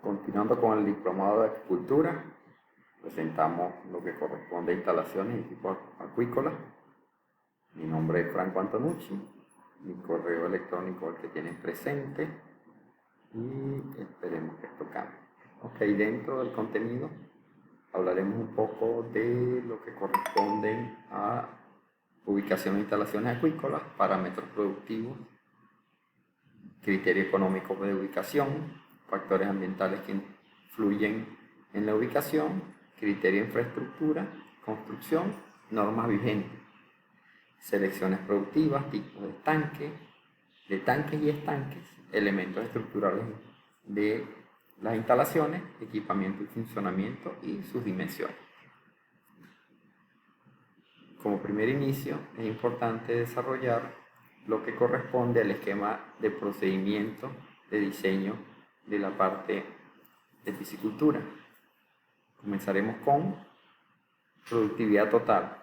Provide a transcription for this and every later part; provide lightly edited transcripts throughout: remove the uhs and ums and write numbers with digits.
Continuando con el diplomado de acuicultura, presentamos lo que corresponde a instalaciones y equipos acuícolas. Mi nombre es Franco Antonucci, mi correo electrónico el que tienen presente y esperemos que esto cambie. Ok, dentro del contenido hablaremos un poco de lo que corresponde a ubicación de instalaciones acuícolas, parámetros productivos, criterio económico de ubicación, factores ambientales que influyen en la ubicación, criterio de infraestructura, construcción, normas vigentes, selecciones productivas, tipos de tanques y estanques, elementos estructurales de las instalaciones, equipamiento y funcionamiento y sus dimensiones. Como primer inicio, es importante desarrollar lo que corresponde al esquema de procedimiento de diseño de la parte de piscicultura. Comenzaremos con productividad total.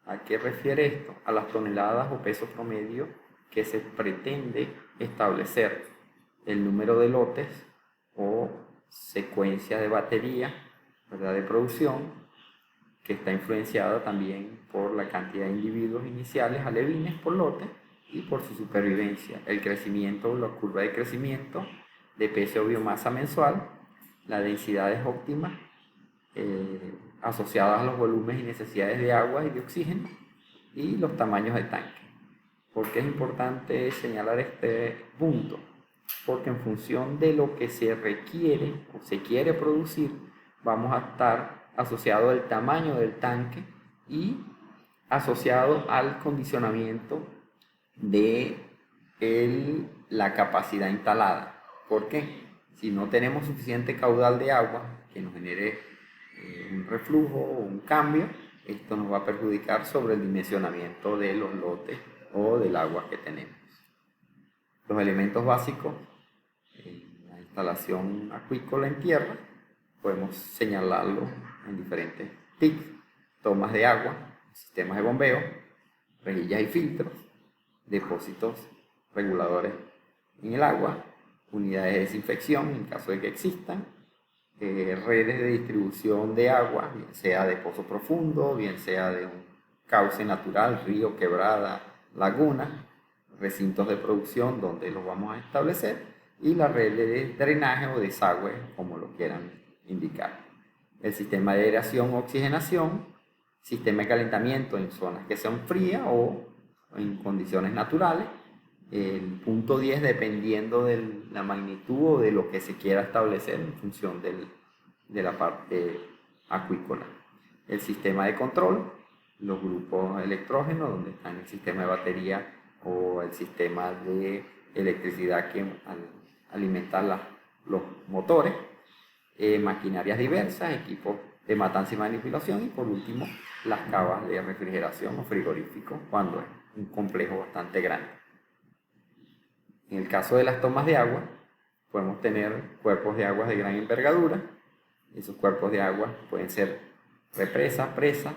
¿A qué refiere esto? A las toneladas o peso promedio que se pretende establecer, el número de lotes o secuencia de batería, ¿verdad?, de producción, que está influenciada también por la cantidad de individuos iniciales alevines por lote y por su supervivencia, el crecimiento, la curva de crecimiento de peso o biomasa mensual, las densidades óptimas asociadas a los volúmenes y necesidades de agua y de oxígeno y los tamaños de tanque. ¿Por qué es importante señalar este punto? Porque en función de lo que se requiere o se quiere producir, vamos a estar asociado al tamaño del tanque y asociado al condicionamiento de la capacidad instalada. ¿Por qué? Si no tenemos suficiente caudal de agua que nos genere un reflujo o un cambio, esto nos va a perjudicar sobre el dimensionamiento de los lotes o del agua que tenemos. Los elementos básicos en la instalación acuícola en tierra podemos señalarlo en diferentes TIC: tomas de agua, sistemas de bombeo, rejillas y filtros, depósitos reguladores en el agua, unidades de desinfección en caso de que existan, redes de distribución de agua, bien sea de pozo profundo, bien sea de un cauce natural, río, quebrada, laguna, recintos de producción donde los vamos a establecer, y la red de drenaje o desagüe, como lo quieran indicar. El sistema de aireación o oxigenación, sistema de calentamiento en zonas que sean frías o en condiciones naturales. El punto 10 dependiendo de la magnitud o de lo que se quiera establecer en función de la parte acuícola. El sistema de control, los grupos electrógenos, donde están el sistema de batería o el sistema de electricidad que alimenta los motores, maquinarias diversas, equipos de matanza y manipulación, y por último las cavas de refrigeración o frigorífico cuando es un complejo bastante grande. En el caso de las tomas de agua, podemos tener cuerpos de agua de gran envergadura. Esos cuerpos de agua pueden ser represas, presas,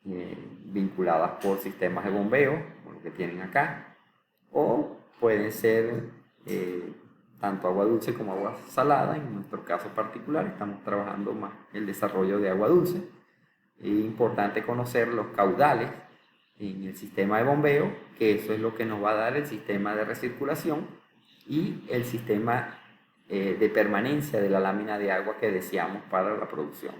vinculadas por sistemas de bombeo, como lo que tienen acá, o pueden ser tanto agua dulce como agua salada. En nuestro caso particular estamos trabajando más el desarrollo de agua dulce. Es importante conocer los caudales en el sistema de bombeo, que eso es lo que nos va a dar el sistema de recirculación y el sistema de permanencia de la lámina de agua que deseamos para la producción.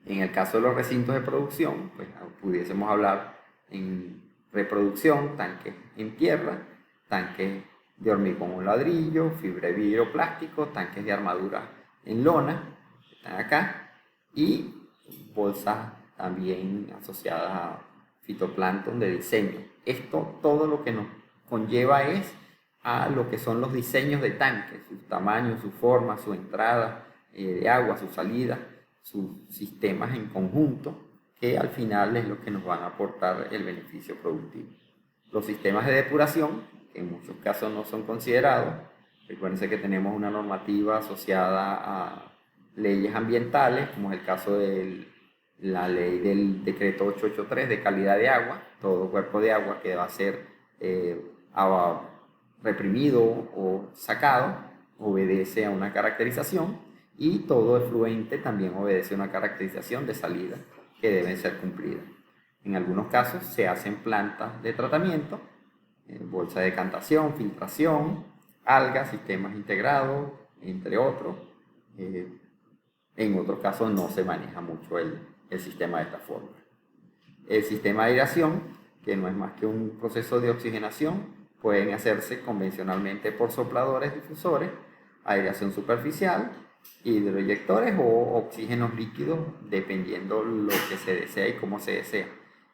En el caso de los recintos de producción, pues pudiésemos hablar en reproducción, tanques en tierra, tanques de hormigón o ladrillo, fibra de vidrio plástico, tanques de armadura en lona, que están acá, y bolsas también asociadas a fitoplancton de diseño. Esto todo lo que nos conlleva es a lo que son los diseños de tanques, sus tamaños, su forma, su entrada de agua, su salida, sus sistemas en conjunto, que al final es lo que nos van a aportar el beneficio productivo. Los sistemas de depuración, que en muchos casos no son considerados, recuérdense que tenemos una normativa asociada a leyes ambientales, como es el caso de la ley del decreto 883 de calidad de agua. Todo cuerpo de agua que va a ser reprimido o sacado obedece a una caracterización y todo efluente también obedece a una caracterización de salida que deben ser cumplidas. En algunos casos se hacen plantas de tratamiento, bolsa de decantación, filtración, algas, sistemas integrados, entre otros. En otros casos no se maneja mucho el sistema de esta forma. El sistema de aireación, que no es más que un proceso de oxigenación, pueden hacerse convencionalmente por sopladores difusores, aireación superficial, hidroinyectores o oxígenos líquidos, dependiendo lo que se desea y cómo se desea.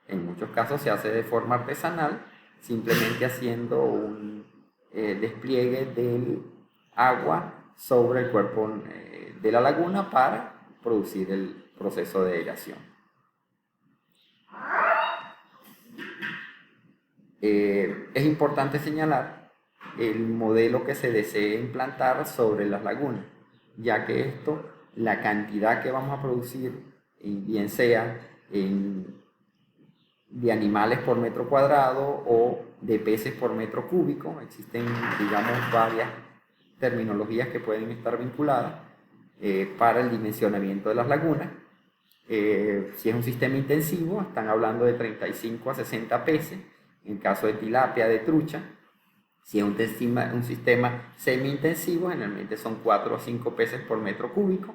En muchos casos se hace de forma artesanal, simplemente haciendo un despliegue del agua sobre el cuerpo de la laguna para producir el proceso de aireación. Es importante señalar el modelo que se desee implantar sobre las lagunas, ya que esto, la cantidad que vamos a producir, bien sea de animales por metro cuadrado o de peces por metro cúbico, existen, digamos, varias terminologías que pueden estar vinculadas para el dimensionamiento de las lagunas. Si es un sistema intensivo, están hablando de 35 a 60 peces, en caso de tilapia, de trucha. Si es un sistema semi-intensivo, generalmente son 4 o 5 peces por metro cúbico.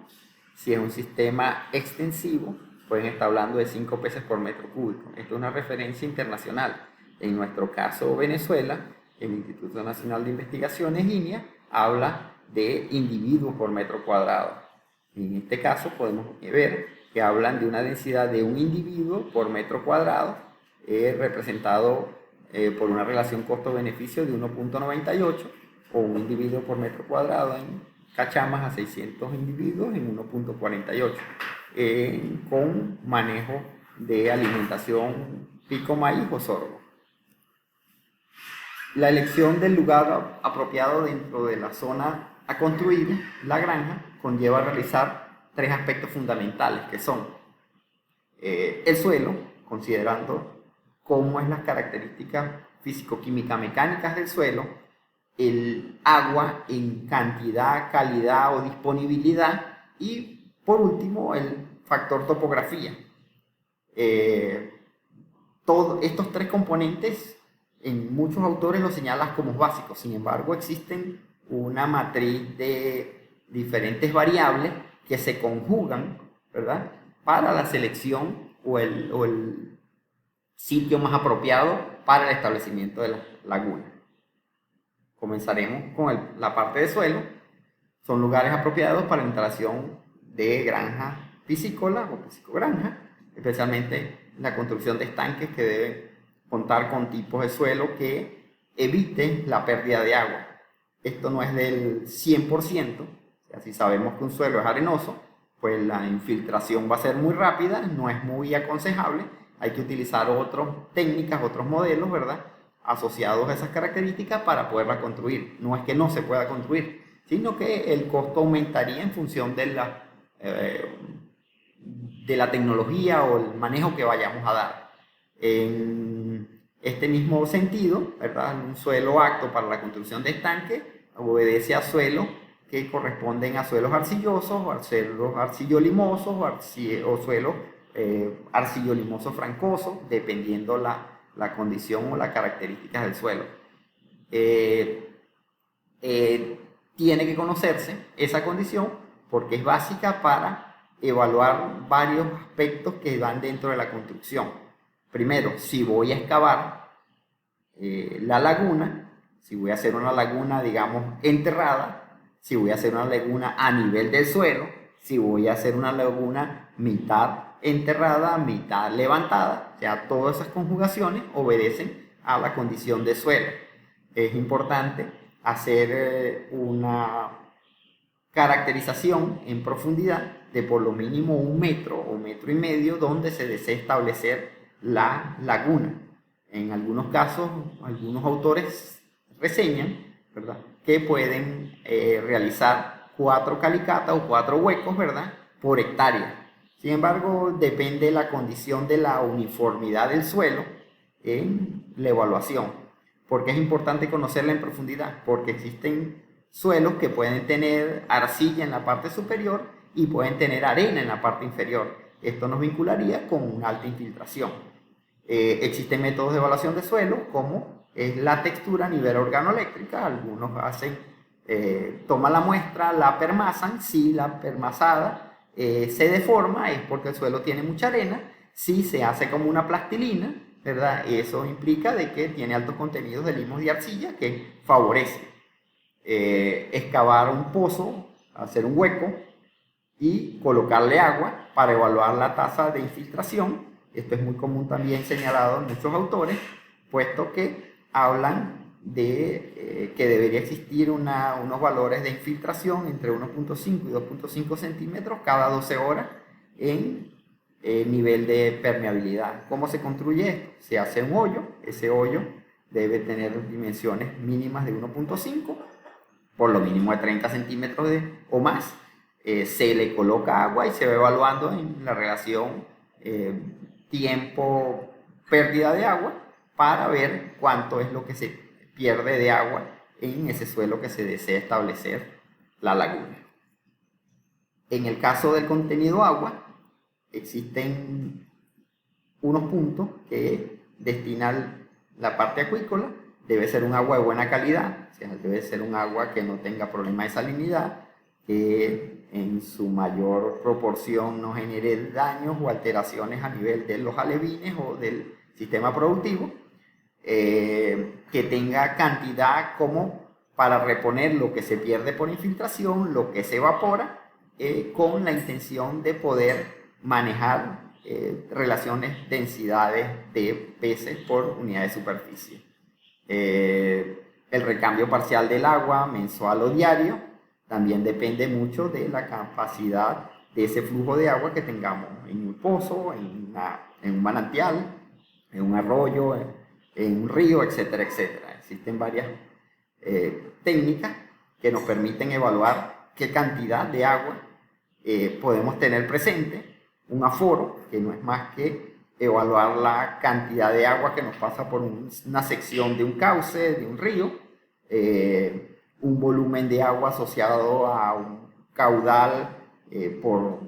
Si es un sistema extensivo, pueden estar hablando de 5 peces por metro cúbico. Esto es una referencia internacional. En nuestro caso, Venezuela, el Instituto Nacional de Investigaciones, INIA, habla de individuos por metro cuadrado. En este caso podemos ver que hablan de una densidad de un individuo por metro cuadrado, representado por una relación costo-beneficio de 1.98, o un individuo por metro cuadrado en cachamas a 600 individuos en 1.48, con manejo de alimentación pico maíz o sorgo. La elección del lugar apropiado dentro de la zona a construir, la granja, conlleva realizar 3 aspectos fundamentales, que son el suelo, considerando cómo es las características físico-química mecánicas del suelo, el agua en cantidad, calidad o disponibilidad, y por último el factor topografía. Todos estos 3 componentes en muchos autores los señalan como básicos, sin embargo existen una matriz de diferentes variables que se conjugan, ¿verdad?, para la selección o el sitio más apropiado para el establecimiento de la laguna. Comenzaremos con la parte de suelo. Son lugares apropiados para la instalación de granjas piscícolas o piscigranjas, especialmente la construcción de estanques que deben contar con tipos de suelo que eviten la pérdida de agua. Esto no es del 100%, si sabemos que un suelo es arenoso, pues la infiltración va a ser muy rápida, no es muy aconsejable. Hay que utilizar otras técnicas, otros modelos, ¿verdad?, asociados a esas características para poderla construir. No es que no se pueda construir, sino que el costo aumentaría en función de la tecnología o el manejo que vayamos a dar. En este mismo sentido, ¿verdad?, un suelo apto para la construcción de estanques obedece a suelos que corresponden a suelos arcillosos, o a suelos arcillolimosos, o suelos arcillolimosos francosos, dependiendo la condición o las características del suelo. Tiene que conocerse esa condición porque es básica para evaluar varios aspectos que van dentro de la construcción. Primero, si voy a excavar la laguna, si voy a hacer una laguna, digamos, enterrada, si voy a hacer una laguna a nivel del suelo, si voy a hacer una laguna mitad enterrada, mitad levantada, o sea, todas esas conjugaciones obedecen a la condición de suelo. Es importante hacer una caracterización en profundidad de por lo mínimo 1 metro o 1,5 metros donde se desea establecer la laguna. En algunos casos, algunos autores reseñan, ¿verdad?, que pueden realizar 4 calicatas o 4 huecos, ¿verdad?, por hectárea. Sin embargo, depende de la condición de la uniformidad del suelo en la evaluación. ¿Por qué es importante conocerla en profundidad? Porque existen suelos que pueden tener arcilla en la parte superior y pueden tener arena en la parte inferior. Esto nos vincularía con una alta infiltración. Existen métodos de evaluación de suelo como es la textura a nivel organoeléctrica. Algunos toman la muestra, la permasan. Si la permasada se deforma es porque el suelo tiene mucha arena. Si se hace como una plastilina, ¿verdad? Eso implica de que tiene altos contenidos de limos y arcilla que favorece excavar un pozo, hacer un hueco y colocarle agua para evaluar la tasa de infiltración. Esto es muy común también señalado en muchos autores, puesto que hablan de que debería existir unos valores de infiltración entre 1.5 y 2.5 centímetros cada 12 horas en nivel de permeabilidad. ¿Cómo se construye esto? Se hace un hoyo. Ese hoyo debe tener dimensiones mínimas de 1.5, por lo mínimo de 30 centímetros o más. Se le coloca agua y se va evaluando en la relación tiempo-pérdida de agua para ver cuánto es lo que se pierde de agua en ese suelo que se desea establecer la laguna. En el caso del contenido agua, existen unos puntos que destinan la parte acuícola. Debe ser un agua de buena calidad, o sea, debe ser un agua que no tenga problema de salinidad, que en su mayor proporción no genere daños o alteraciones a nivel de los alevines o del sistema productivo, que tenga cantidad como para reponer lo que se pierde por infiltración, lo que se evapora, con la intención de poder manejar relaciones densidades de peces por unidad de superficie. El recambio parcial del agua, mensual o diario, también depende mucho de la capacidad de ese flujo de agua que tengamos en un pozo, en un manantial, en un arroyo, en un río, etcétera, etcétera. Existen varias técnicas que nos permiten evaluar qué cantidad de agua podemos tener presente. Un aforo, que no es más que evaluar la cantidad de agua que nos pasa por una sección de un cauce, de un río, un volumen de agua asociado a un caudal por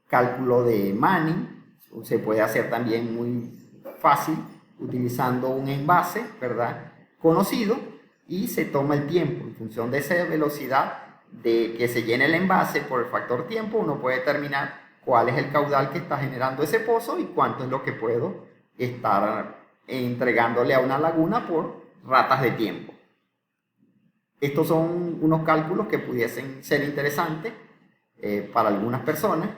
cálculo de Manning. Se puede hacer también muy fácil utilizando un envase, ¿verdad?, conocido, y se toma el tiempo. En función de esa velocidad de que se llene el envase por el factor tiempo, uno puede determinar cuál es el caudal que está generando ese pozo y cuánto es lo que puedo estar entregándole a una laguna por ratas de tiempo. Estos son unos cálculos que pudiesen ser interesantes para algunas personas.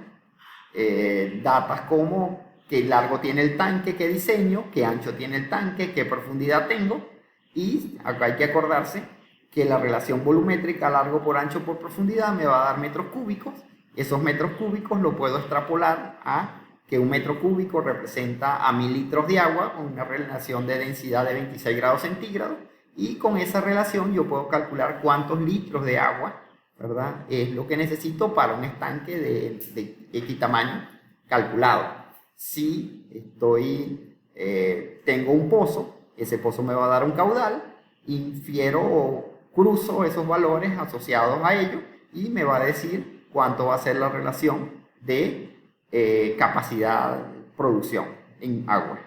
Datas como qué largo tiene el tanque que diseño, qué ancho tiene el tanque, qué profundidad tengo. Y acá hay que acordarse que la relación volumétrica largo por ancho por profundidad me va a dar metros cúbicos. Esos metros cúbicos lo puedo extrapolar a que un metro cúbico representa a 1000 litros de agua con una relación de densidad de 26 grados centígrados, y con esa relación yo puedo calcular cuántos litros de agua, ¿verdad?, es lo que necesito para un estanque de X tamaño calculado. Si tengo un pozo, ese pozo me va a dar un caudal, infiero o cruzo esos valores asociados a ello y me va a decir cuánto va a ser la relación de capacidad de producción en agua.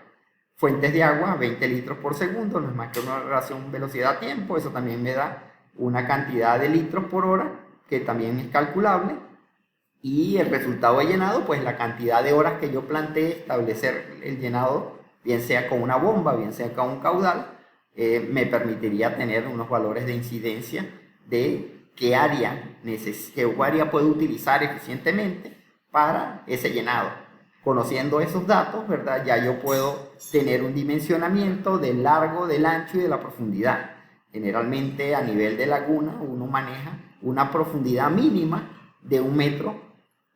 Fuentes de agua, 20 litros por segundo, no es más que una relación velocidad-tiempo. Eso también me da una cantidad de litros por hora que también es calculable. Y el resultado de llenado, pues la cantidad de horas que yo planteé establecer el llenado, bien sea con una bomba, bien sea con un caudal, me permitiría tener unos valores de incidencia de qué área puedo utilizar eficientemente para ese llenado. Conociendo esos datos, ¿verdad?, ya yo puedo tener un dimensionamiento del largo, del ancho y de la profundidad. Generalmente a nivel de laguna uno maneja una profundidad mínima de 1 metro,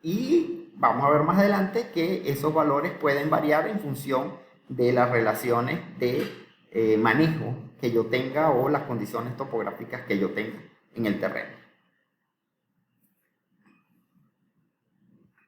y vamos a ver más adelante que esos valores pueden variar en función de las relaciones de manejo que yo tenga o las condiciones topográficas que yo tenga en el terreno.